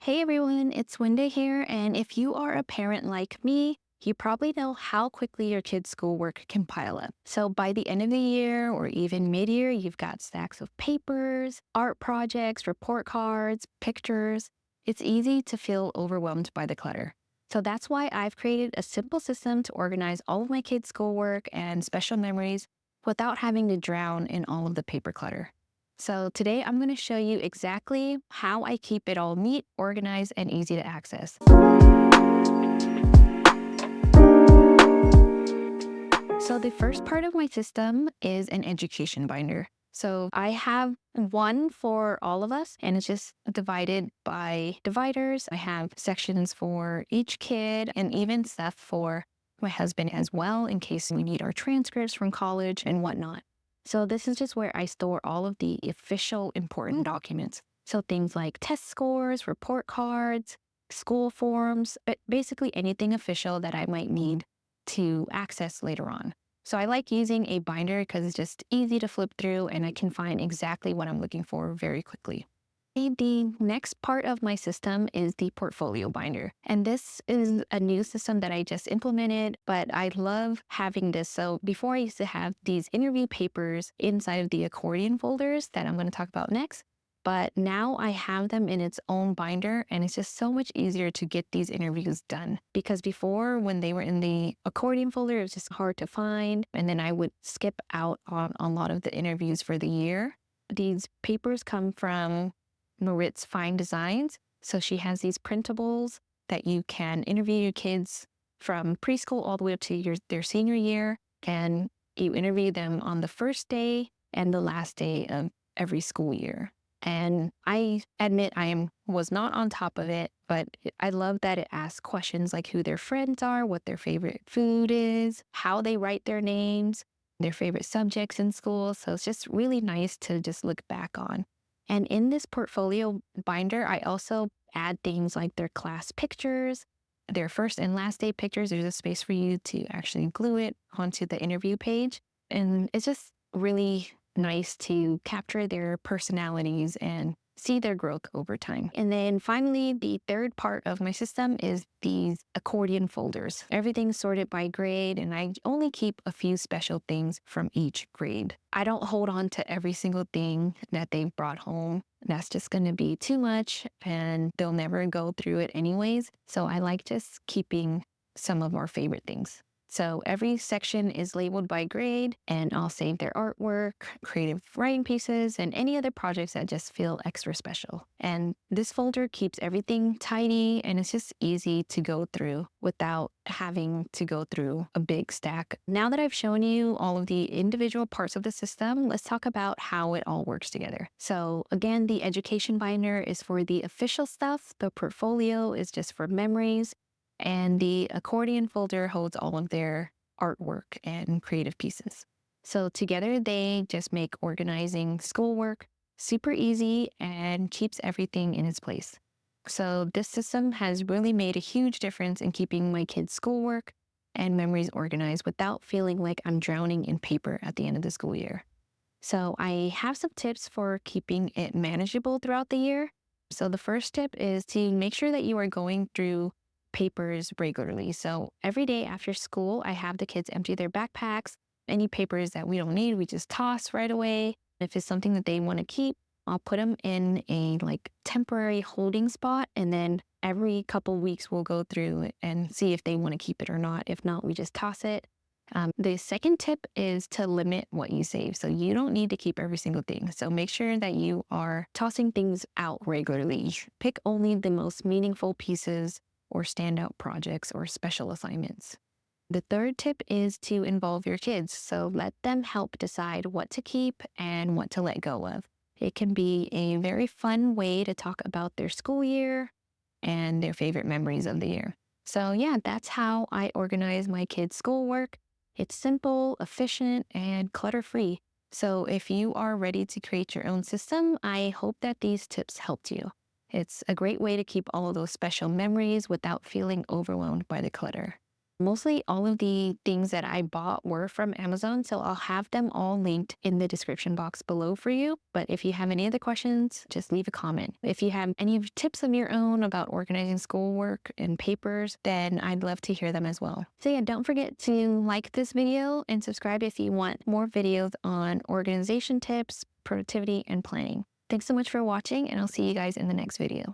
Hey everyone, it's Wendy here, and if you are a parent like me, you probably know how quickly your kids' schoolwork can pile up. So by the end of the year or even mid-year, you've got stacks of papers, art projects, report cards, pictures. It's easy to feel overwhelmed by the clutter. So that's why I've created a simple system to organize all of my kids' schoolwork and special memories without having to drown in all of the paper clutter. So today I'm going to show you exactly how I keep it all neat, organized, and easy to access. So the first part of my system is an education binder. So I have one for all of us, and it's just divided by dividers. I have sections for each kid and even stuff for my husband as well, in case we need our transcripts from college and whatnot. So this is just where I store all of the official important documents. So things like test scores, report cards, school forms, but basically anything official that I might need to access later on. So I like using a binder because it's just easy to flip through and I can find exactly what I'm looking for very quickly. The next part of my system is the portfolio binder. And this is a new system that I just implemented, but I love having this. So before I used to have these interview papers inside of the Accordion folders that I'm going to talk about next. But now I have them in its own binder, and it's just so much easier to get these interviews done. Because before, when they were in the Accordion folder, it was just hard to find. And then I would skip out on a lot of the interviews for the year. These papers come from Marit's Fine Designs. So she has these printables that you can interview your kids from preschool all the way up to their senior year. And you interview them on the first day and the last day of every school year. And I admit was not on top of it, but I love that it asks questions like who their friends are, what their favorite food is, how they write their names, their favorite subjects in school. So it's just really nice to just look back on. And in this portfolio binder, I also add things like their class pictures, their first and last day pictures. There's a space for you to actually glue it onto the interview page. And it's just really nice to capture their personalities and see their growth over time. And then finally, the third part of my system is these accordion folders. Everything's sorted by grade, and I only keep a few special things from each grade. I don't hold on to every single thing that they've brought home. That's just going to be too much, and they'll never go through it anyways. So I like just keeping some of our favorite things. So every section is labeled by grade, and I'll save their artwork, creative writing pieces, and any other projects that just feel extra special. And this folder keeps everything tidy, and it's just easy to go through without having to go through a big stack. Now that I've shown you all of the individual parts of the system, let's talk about how it all works together. So again, the education binder is for the official stuff. The portfolio is just for memories. And the accordion folder holds all of their artwork and creative pieces. So together they just make organizing schoolwork super easy and keeps everything in its place. So this system has really made a huge difference in keeping my kids' schoolwork and memories organized without feeling like I'm drowning in paper at the end of the school year. So I have some tips for keeping it manageable throughout the year. So the first tip is to make sure that you are going through papers regularly. So every day after school, I have the kids empty their backpacks. Any papers that we don't need, we just toss right away. If it's something that they want to keep, I'll put them in a temporary holding spot. And then every couple weeks, we'll go through it and see if they want to keep it or not. If not, we just toss it. The second tip is to limit what you save. So you don't need to keep every single thing. So make sure that you are tossing things out regularly. Pick only the most meaningful pieces or standout projects or special assignments. The third tip is to involve your kids. So let them help decide what to keep and what to let go of. It can be a very fun way to talk about their school year and their favorite memories of the year. So yeah, that's how I organize my kids' schoolwork. It's simple, efficient, and clutter-free. So if you are ready to create your own system, I hope that these tips helped you. It's a great way to keep all of those special memories without feeling overwhelmed by the clutter. Mostly all of the things that I bought were from Amazon, so I'll have them all linked in the description box below for you. But if you have any other questions, just leave a comment. If you have any tips of your own about organizing schoolwork and papers, then I'd love to hear them as well. So yeah, don't forget to like this video and subscribe if you want more videos on organization tips, productivity, and planning. Thanks so much for watching, and I'll see you guys in the next video.